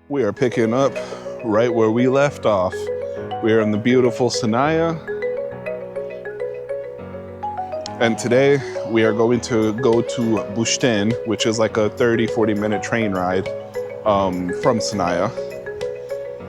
We are picking up right where we left off. We are in the beautiful Sinaia. And today we are going to go to Busteni, which is like a 30-40 minute train ride from Sinaia.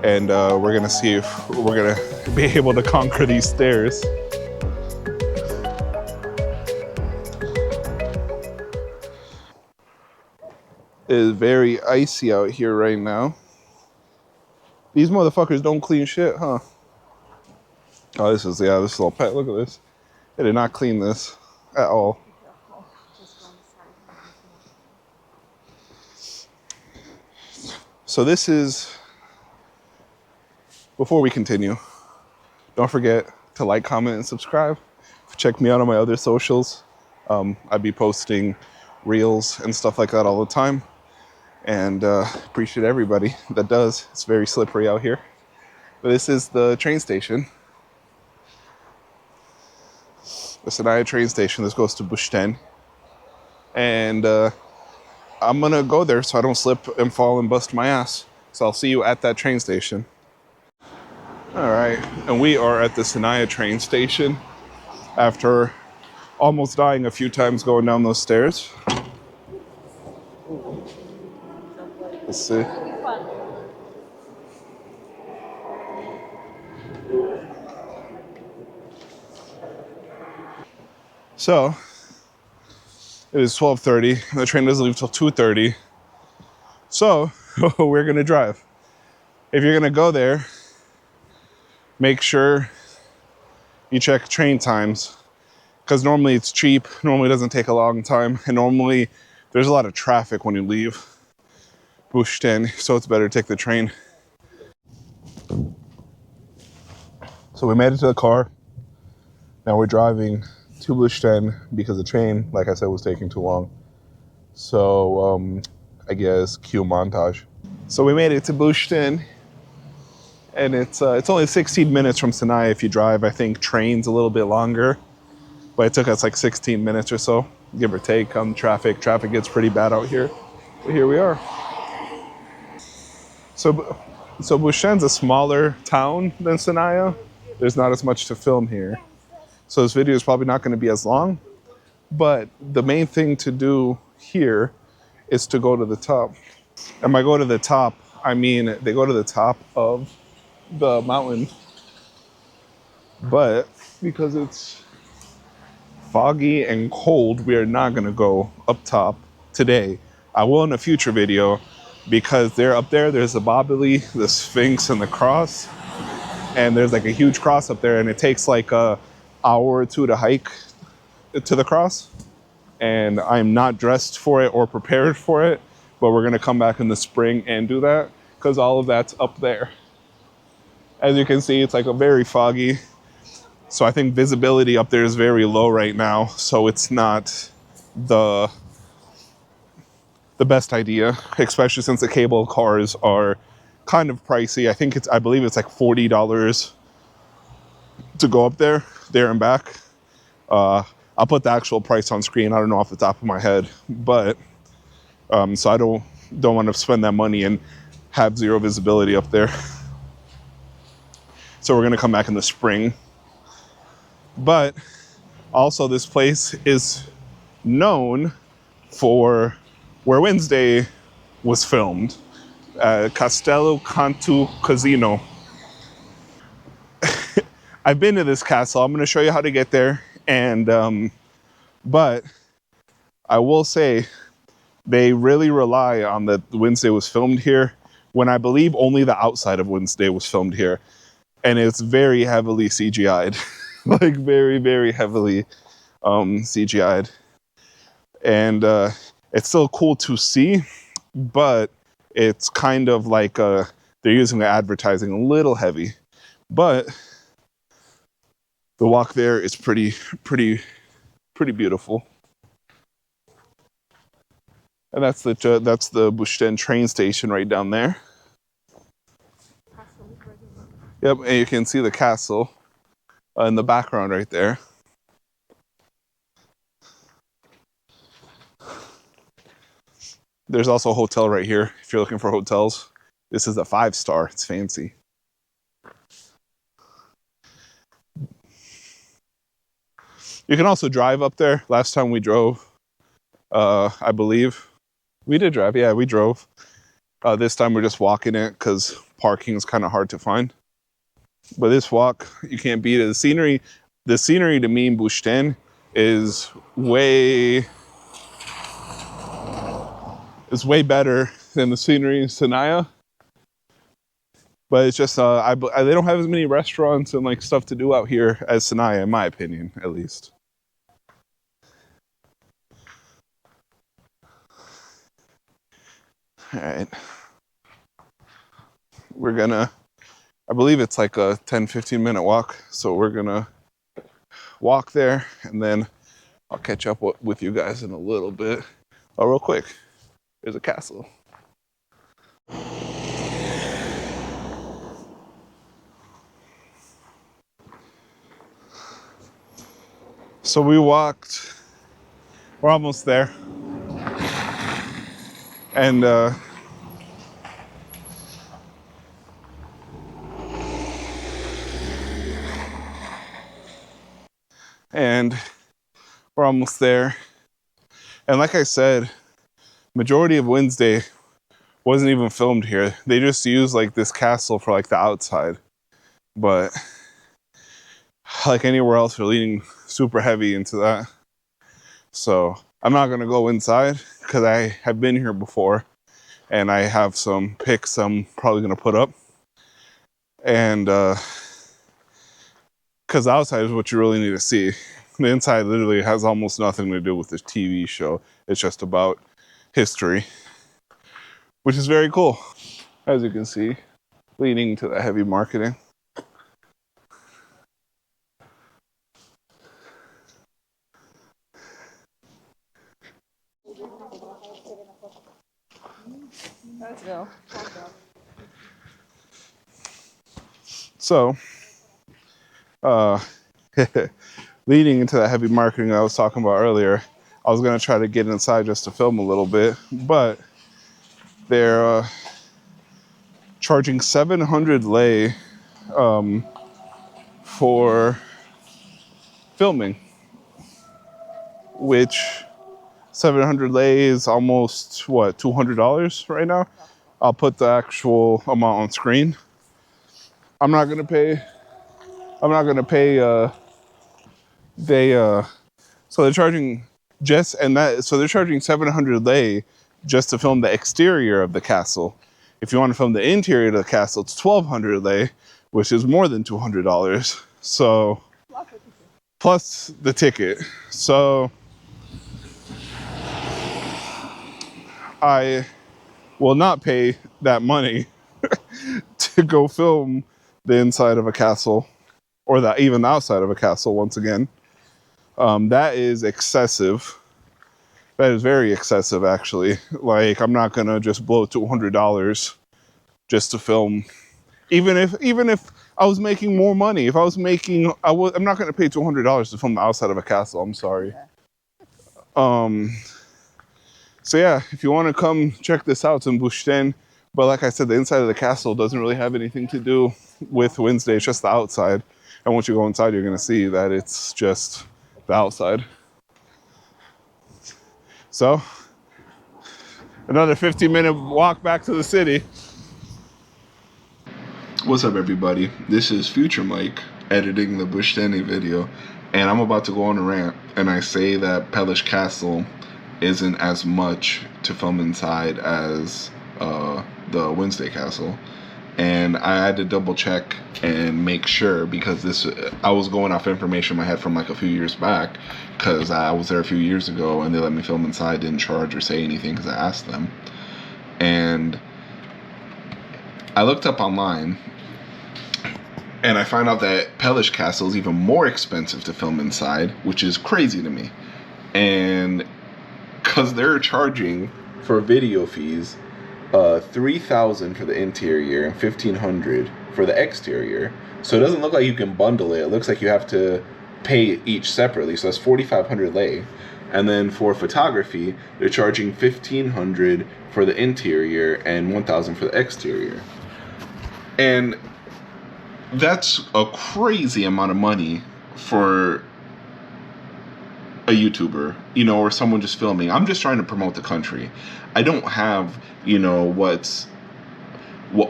And we're gonna see if we're gonna be able to conquer these stairs. It is very icy out here right now. These motherfuckers don't clean shit, huh? Oh, this is little pet. Look at this. They did not clean this at all. So this is, before we continue, don't forget to like, comment, and subscribe. Check me out on my other socials. I'd be posting reels and stuff like that all the time. And appreciate everybody that does. It's very slippery out here. But this is the train station. The Sinaia train station. This goes to Busteni. And I'm gonna go there so I don't slip and fall and bust my ass. So I'll see you at that train station. All right, and we are at the Sinaia train station after almost dying a few times going down those stairs. Let's see. So it is 12:30. The train doesn't leave till 2:30. So we're gonna drive. If you're gonna go there, make sure you check train times, because normally it's cheap, normally it doesn't take a long time, and normally there's a lot of traffic when you leave Bușteni, so it's better to take the train. So we made it to the car. Now we're driving to Bușteni because the train, like I said, was taking too long. So I guess cue montage. So we made it to Bușteni, and it's only 16 minutes from Sinaia if you drive. I think train's a little bit longer, but it took us like 16 minutes or so, give or take, on traffic. Traffic gets pretty bad out here, but here we are. So Bușteni's a smaller town than Sinaia. There's not as much to film here. So this video is probably not going to be as long, but the main thing to do here is to go to the top. And by go to the top, I mean they go to the top of the mountain. But because it's foggy and cold, we are not going to go up top today. I will in a future video, because they're up there. There's the Bobili, the Sphinx, and the cross. And there's like a huge cross up there, and it takes like a hour or two to hike to the cross. And I'm not dressed for it or prepared for it, but we're gonna come back in the spring and do that, because all of that's up there. As you can see, it's like a very foggy. So I think visibility up there is very low right now. So it's not the best idea, especially since the cable cars are kind of pricey. I believe it's like $40 to go up there and back. I'll put the actual price on screen. I don't know off the top of my head, but so I don't want to spend that money and have zero visibility up there. So we're gonna come back in the spring. But also this place is known for where Wednesday was filmed, Cantacuzino. I've been to this castle. I'm going to show you how to get there, and but I will say they really rely on that Wednesday was filmed here, when I believe only the outside of Wednesday was filmed here, and it's very heavily CGI'd, like very, very heavily CGI'd, and it's still cool to see, but it's kind of like they're using the advertising a little heavy. But the walk there is pretty beautiful. And that's the Bușteni train station right down there. Yep, and you can see the castle in the background right there. There's also a hotel right here if you're looking for hotels. This is a 5-star. It's fancy. You can also drive up there. Last time we drove, I believe we did drive. Yeah, we drove. This time we're just walking it because parking is kind of hard to find. But this walk, you can't beat it. The scenery to me in Bușteni is way better than the scenery in Sinaia. But it's just they don't have as many restaurants and like stuff to do out here as Sinaia, in my opinion, at least. All right. We're gonna, I believe it's like a 10-15 minute walk. So we're gonna walk there and then I'll catch up with you guys in a little bit. Oh, real quick, there's a castle. So we're almost there. And we're almost there. And like I said, majority of Wednesday wasn't even filmed here. They just used like this castle for like the outside. But like anywhere else, they're leaning super heavy into that. So I'm not gonna go inside because I have been here before and I have some pics I'm probably gonna put up. And because the outside is what you really need to see. The inside literally has almost nothing to do with this TV show. It's just about history, which is very cool. As you can see, leaning to the heavy marketing. Let's go. So, leading into that heavy marketing I was talking about earlier, I was going to try to get inside just to film a little bit, but they're charging 700 lei for filming, which 700 lei is almost, what, $200 right now? I'll put the actual amount on screen. I'm not gonna pay, so they're charging they're charging 700 lei just to film the exterior of the castle. If you want to film the interior of the castle, it's 1,200 lei, which is more than $200. So, plus the ticket. So, I will not pay that money to go film the inside of a castle, or even the outside of a castle once again. That is excessive. That is very excessive, actually. Like, I'm not gonna just blow $200 just to film. Even if I was making more money, if I was making, I'm not gonna pay $200 to film the outside of a castle. I'm sorry. So yeah, if you want to come check this out, it's in Bușteni. But like I said, the inside of the castle doesn't really have anything to do with Wednesday. It's just the outside. And once you go inside, you're gonna see that it's just the outside. So, another 15-minute walk back to the city. What's up, everybody? This is Future Mike editing the Busteni video, and I'm about to go on a rant, and I say that Pelish Castle isn't as much to film inside as the Wednesday Castle. And I had to double check and make sure, because I was going off information I had from like a few years back, because I was there a few years ago and they let me film inside, didn't charge or say anything because I asked them. And I looked up online and I found out that Pelish Castle is even more expensive to film inside, which is crazy to me. And because they're charging for video fees $3,000 for the interior and $1,500 for the exterior. So it doesn't look like you can bundle it. It looks like you have to pay each separately. So that's 4,500 lei. And then for photography, they're charging $1,500 for the interior and $1,000 for the exterior. And that's a crazy amount of money for a YouTuber, you know, or someone just filming. I'm just trying to promote the country. I don't have, you know,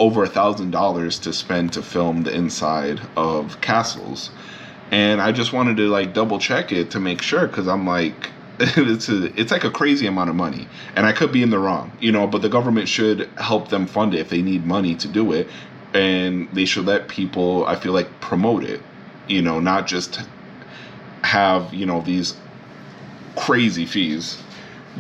over $1,000 to spend to film the inside of castles. And I just wanted to like double check it to make sure, because I'm like, it's like a crazy amount of money, and I could be in the wrong, you know, but the government should help them fund it if they need money to do it, and they should let people, I feel like, promote it, you know, not just have, you know, these crazy fees.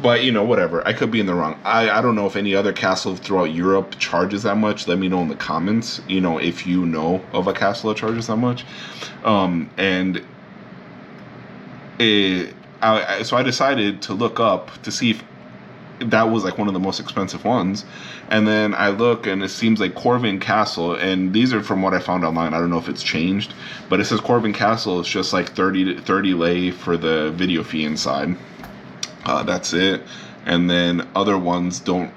But, you know, whatever. I could be in the wrong. I don't know if any other castle throughout Europe charges that much. Let me know in the comments, you know, if you know of a castle that charges that much. So I decided to look up to see if that was like one of the most expensive ones. And then I look, and it seems like Corvin Castle, and these are from what I found online. I don't know if it's changed, but it says Corvin Castle is just like 30 lei for the video fee inside. That's it. And then other ones don't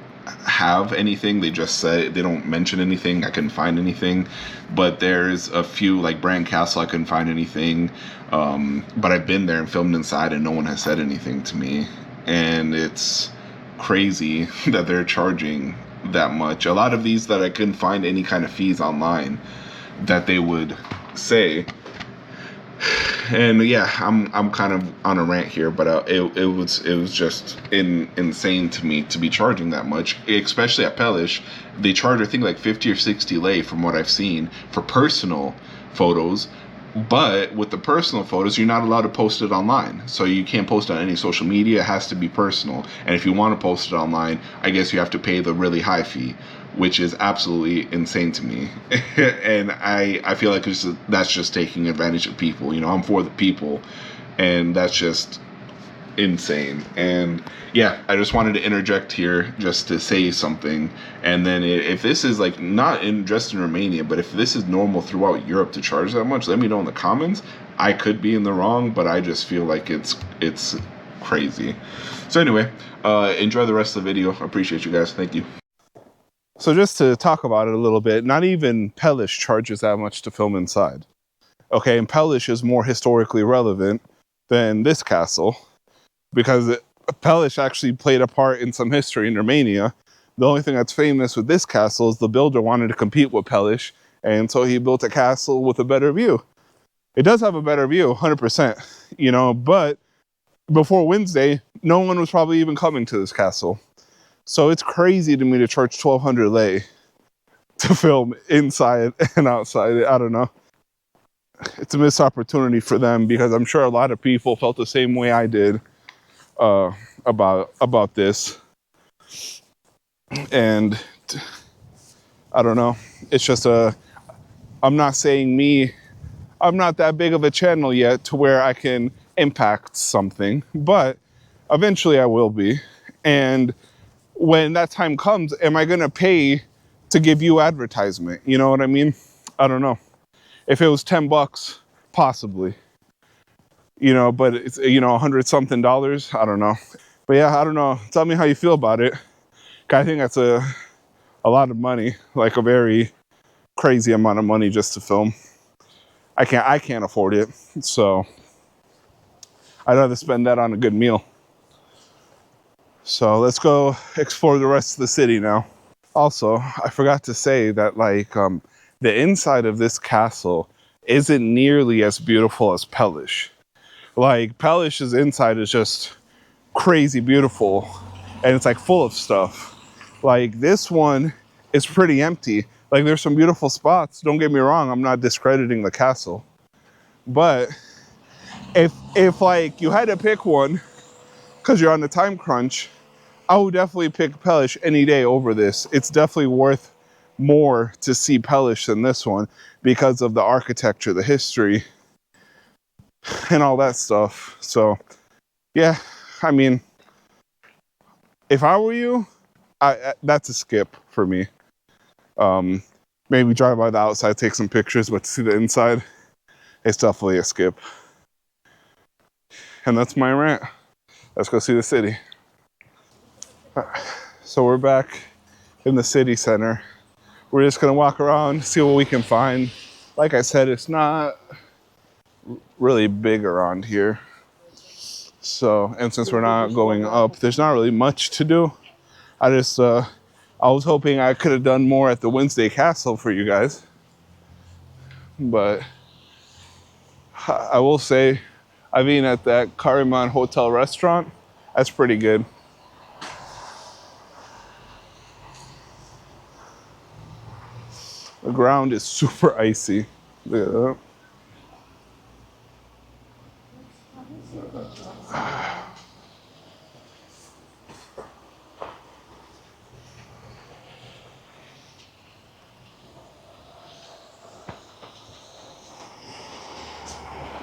have anything. They just say, they don't mention anything. I couldn't find anything. But there's a few, like Brand Castle, I couldn't find anything. But I've been there and filmed inside, and no one has said anything to me. And it's crazy that they're charging that much. A lot of these that I couldn't find any kind of fees online that they would say. And yeah, I'm kind of on a rant here, but it was just insane to me to be charging that much, especially at Pelish. They charge, I think, like 50 or 60 lei from what I've seen for personal photos. But with the personal photos, you're not allowed to post it online. So you can't post it on any social media. It has to be personal. And if you want to post it online, I guess you have to pay the really high fee, which is absolutely insane to me. And I feel like that's just taking advantage of people. You know, I'm for the people, and that's just insane. And yeah, I just wanted to interject here just to say something. And then if this is like not just in Romania, but if this is normal throughout Europe to charge that much, let me know in the comments. I could be in the wrong, but I just feel like it's crazy. So anyway, enjoy the rest of the video. I appreciate you guys. Thank you. So just to talk about it a little bit, not even Pelish charges that much to film inside. Okay, and Pelish is more historically relevant than this castle, because Pelish actually played a part in some history in Romania. The only thing that's famous with this castle is the builder wanted to compete with Pelish, and so he built a castle with a better view. It does have a better view, 100%, you know, but before Wednesday, no one was probably even coming to this castle. So it's crazy to me to charge 1,200 lei to film inside and outside. I don't know. It's a missed opportunity for them, because I'm sure a lot of people felt the same way I did about this. And I don't know. It's just I'm not saying I'm not that big of a channel yet to where I can impact something, but eventually I will be. And when that time comes, am I going to pay to give you advertisement? You know what I mean? I don't know. If it was $10, possibly, you know, but it's, you know, $100-something. I don't know. But yeah, I don't know. Tell me how you feel about it. I think that's a lot of money, like a very crazy amount of money just to film. I can't afford it. So I'd rather spend that on a good meal. So let's go explore the rest of the city now. Also, I forgot to say that like the inside of this castle isn't nearly as beautiful as Pelish. Like Pelish's inside is just crazy beautiful, and it's like full of stuff. Like this one is pretty empty. Like there's some beautiful spots. Don't get me wrong, I'm not discrediting the castle. But if like you had to pick one, because you're on the time crunch, I would definitely pick Pelish any day over this. It's definitely worth more to see Pelish than this one because of the architecture, the history, and all that stuff. So yeah, I mean, if I were you, that's a skip for me. Maybe drive by the outside, take some pictures, but to see the inside, it's definitely a skip. And that's my rant. Let's go see the city. So we're back in the city center. We're just gonna walk around, see what we can find. Like I said, it's not really big around here. So, and since we're not going up, there's not really much to do. I was hoping I could have done more at the Wednesday Castle for you guys. But I will say, I've eaten at that Kariman Hotel restaurant. That's pretty good. The ground is super icy. Look at that.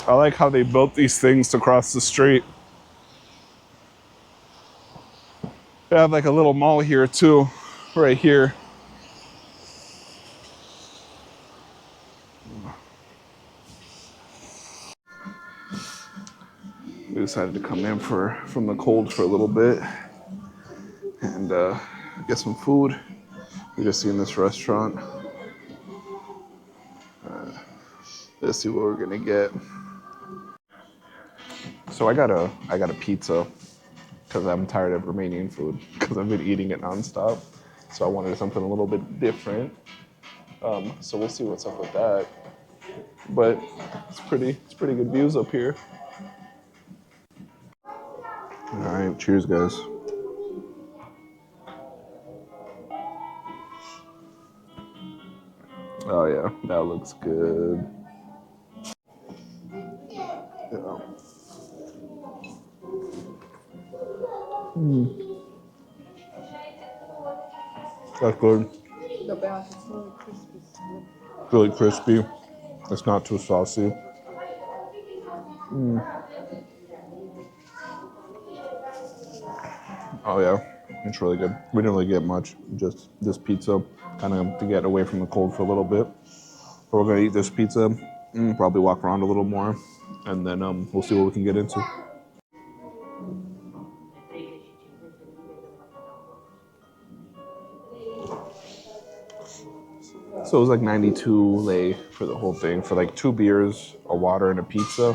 I like how they built these things to cross the street. They have like a little mall here too, right here. We decided to come in from the cold for a little bit and get some food. We just seen this restaurant. Let's see what we're gonna get. So I got a pizza because I'm tired of Romanian food because I've been eating it nonstop. So I wanted something a little bit different. So we'll see what's up with that. But it's pretty good views up here. All right, cheers, guys. Oh yeah, that looks good. Yeah. That's good. The back is really crispy. Really crispy. It's not too saucy. Oh yeah, it's really good. We didn't really get much, just this pizza, kind of to get away from the cold for a little bit. But we're gonna eat this pizza, probably walk around a little more, and then we'll see what we can get into. So it was like 92 lei for the whole thing, for like 2 beers, a water, and a pizza.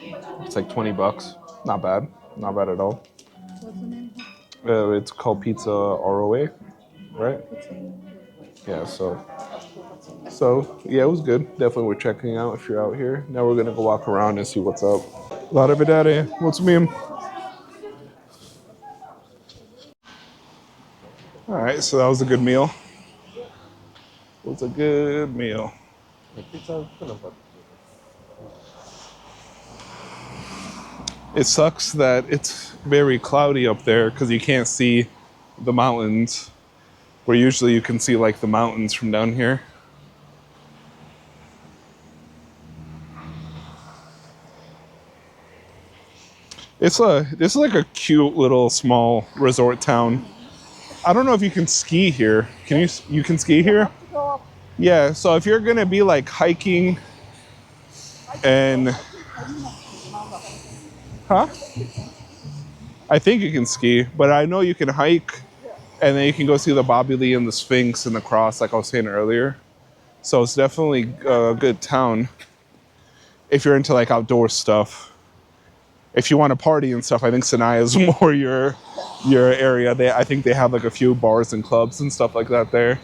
It's like $20. Not bad. Not bad at all. What's the name? It's called Pizza ROA, right? Yeah, so yeah, it was good. Definitely worth checking out if you're out here. Now we're gonna go walk around and see what's up. La Vedere, what's mean? All right, so that was a good meal. It was a good meal. It sucks that it's very cloudy up there because you can't see the mountains, where usually you can see like the mountains from down here. This is like a cute little small resort town. I don't know if you can ski here. You can ski here? Yeah, so if you're gonna be like hiking and huh? I think you can ski, but I know you can hike and then you can go see the Bobby Lee and the Sphinx and the cross like I was saying earlier. So it's definitely a good town if you're into like outdoor stuff. If you want to party and stuff, I think Sinai is more your area. I think they have like a few bars and clubs and stuff like that there.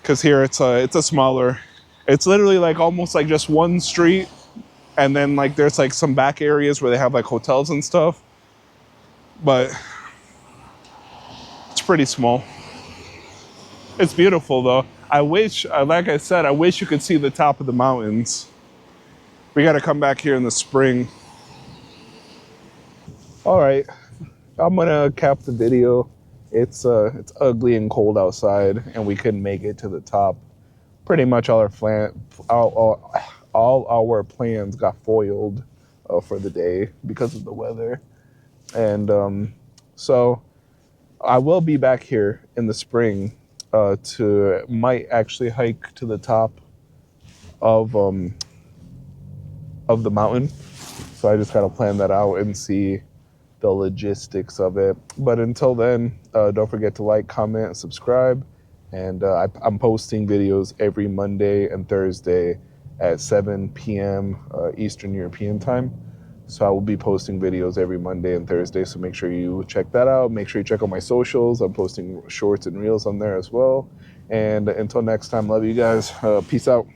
Because here it's a smaller, it's literally like almost like just one street, and then like there's like some back areas where they have like hotels and stuff. But it's pretty small. It's beautiful though. I wish, like I said, I wish you could see the top of the mountains. We got to come back here in the spring. All right, I'm gonna cap the video. It's ugly and cold outside, and we couldn't make it to the top. Pretty much all our plans got foiled for the day because of the weather, and so I will be back here in the spring might actually hike to the top of the mountain So I just got to plan that out and see the logistics of it. But until then, don't forget to like, comment, and subscribe. And I'm posting videos every Monday and Thursday at 7 p.m. Eastern European time. So I will be posting videos every Monday and Thursday. So make sure you check that out. Make sure you check out my socials. I'm posting shorts and reels on there as well. And until next time, love you guys. Peace out.